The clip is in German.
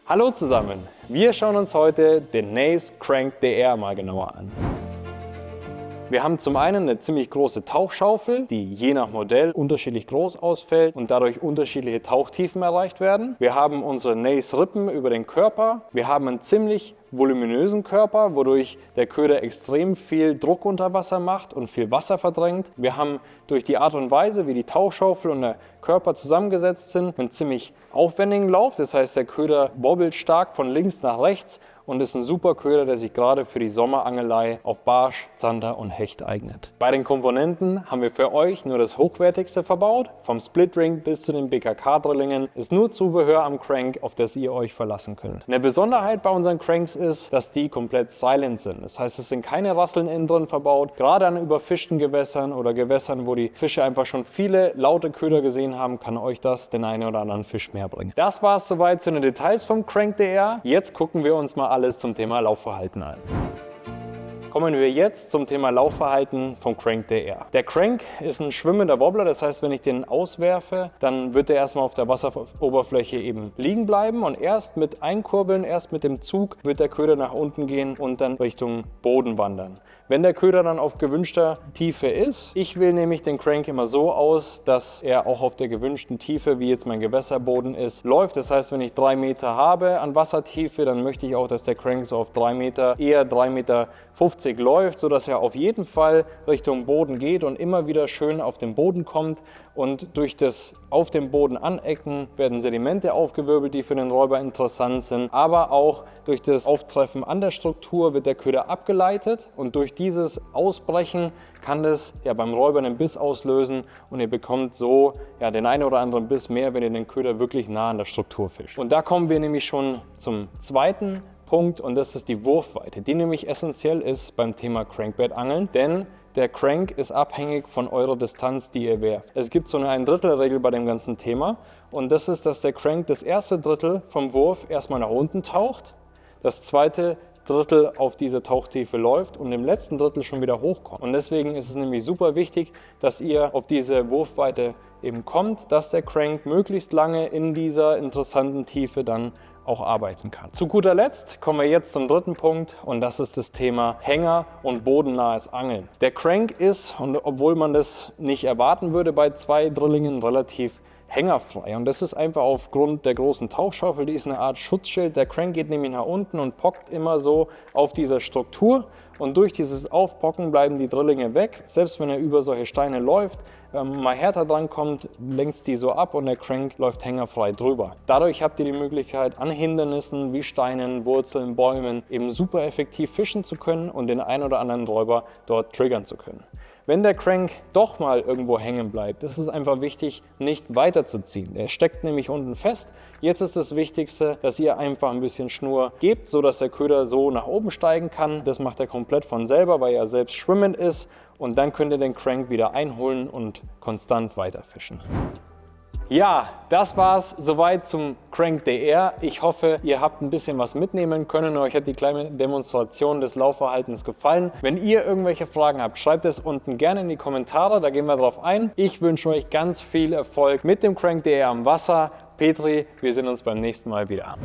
Hallo zusammen, wir schauen uns heute den Naze Crank DR mal genauer an. Wir haben zum einen eine ziemlich große Tauchschaufel, die je nach Modell unterschiedlich groß ausfällt und dadurch unterschiedliche Tauchtiefen erreicht werden. Wir haben unsere Naze-Rippen über den Körper. Wir haben einen ziemlich voluminösen Körper, wodurch der Köder extrem viel Druck unter Wasser macht und viel Wasser verdrängt. Wir haben durch die Art und Weise, wie die Tauchschaufel und der Körper zusammengesetzt sind, einen ziemlich aufwendigen Lauf. Das heißt, der Köder wobbelt stark von links nach rechts und ist ein super Köder, der sich gerade für die Sommerangelei auf Barsch, Zander und Hecht eignet. Bei den Komponenten haben wir für euch nur das Hochwertigste verbaut. Vom Splitring bis zu den BKK-Drillingen ist nur Zubehör am Crank, auf das ihr euch verlassen könnt. Eine Besonderheit bei unseren Cranks ist, dass die komplett silent sind. Das heißt, es sind keine Rasseln innen drin verbaut. Gerade an überfischten Gewässern oder Gewässern, wo die Fische einfach schon viele laute Köder gesehen haben, kann euch das den einen oder anderen Fisch mehr bringen. Das war es soweit zu den Details vom Crank DR. Jetzt gucken wir uns mal alles zum Thema Laufverhalten an. Kommen wir jetzt zum Thema Laufverhalten vom Crank DR. Der Crank ist ein schwimmender Wobbler, das heißt, wenn ich den auswerfe, dann wird er erstmal auf der Wasseroberfläche eben liegen bleiben und erst mit Einkurbeln, erst mit dem Zug wird der Köder nach unten gehen und dann Richtung Boden wandern. Wenn der Köder dann auf gewünschter Tiefe ist, ich wähle nämlich den Crank immer so aus, dass er auch auf der gewünschten Tiefe, wie jetzt mein Gewässerboden ist, läuft. Das heißt, wenn ich 3 Meter habe an Wassertiefe, dann möchte ich auch, dass der Crank so auf 3 Meter, eher 3,50 Meter läuft, sodass er auf jeden Fall Richtung Boden geht und immer wieder schön auf den Boden kommt. Und durch das auf dem Boden anecken werden Sedimente aufgewirbelt, die für den Räuber interessant sind. Aber auch durch das Auftreffen an der Struktur wird der Köder abgeleitet und durch dieses Ausbrechen kann das beim Räuber einen Biss auslösen und ihr bekommt so den einen oder anderen Biss mehr, wenn ihr den Köder wirklich nah an der Struktur fischt. Und da kommen wir nämlich schon zum zweiten Punkt und das ist die Wurfweite, die nämlich essentiell ist beim Thema Crankbait-Angeln, denn der Crank ist abhängig von eurer Distanz, die ihr werft. Es gibt so eine Ein-Drittel-Regel bei dem ganzen Thema und das ist, dass der Crank das erste Drittel vom Wurf erstmal nach unten taucht, das zweite Drittel auf diese Tauchtiefe läuft und im letzten Drittel schon wieder hochkommt. Und deswegen ist es nämlich super wichtig, dass ihr auf diese Wurfweite eben kommt, dass der Crank möglichst lange in dieser interessanten Tiefe dann auch arbeiten kann. Zu guter Letzt kommen wir jetzt zum dritten Punkt und das ist das Thema Hänger- und bodennahes Angeln. Der Crank ist, und obwohl man das nicht erwarten würde bei 2 Drillingen, relativ hängerfrei und das ist einfach aufgrund der großen Tauchschaufel, die ist eine Art Schutzschild. Der Crank geht nämlich nach unten und pockt immer so auf dieser Struktur und durch dieses Aufpocken bleiben die Drillinge weg. Selbst wenn er über solche Steine läuft, mal härter dran kommt, lenkt die so ab und der Crank läuft hängerfrei drüber. Dadurch habt ihr die Möglichkeit, an Hindernissen wie Steinen, Wurzeln, Bäumen eben super effektiv fischen zu können und den einen oder anderen Räuber dort triggern zu können. Wenn der Crank doch mal irgendwo hängen bleibt, ist es einfach wichtig, nicht weiterzuziehen. Er steckt nämlich unten fest. Jetzt ist das Wichtigste, dass ihr einfach ein bisschen Schnur gebt, sodass der Köder so nach oben steigen kann. Das macht er komplett von selber, weil er selbst schwimmend ist. Und dann könnt ihr den Crank wieder einholen und konstant weiterfischen. Ja, das war's soweit zum Crank DR. Ich hoffe, ihr habt ein bisschen was mitnehmen können. Euch hat die kleine Demonstration des Laufverhaltens gefallen. Wenn ihr irgendwelche Fragen habt, schreibt es unten gerne in die Kommentare, da gehen wir drauf ein. Ich wünsche euch ganz viel Erfolg mit dem Crank DR am Wasser. Petri, wir sehen uns beim nächsten Mal wieder.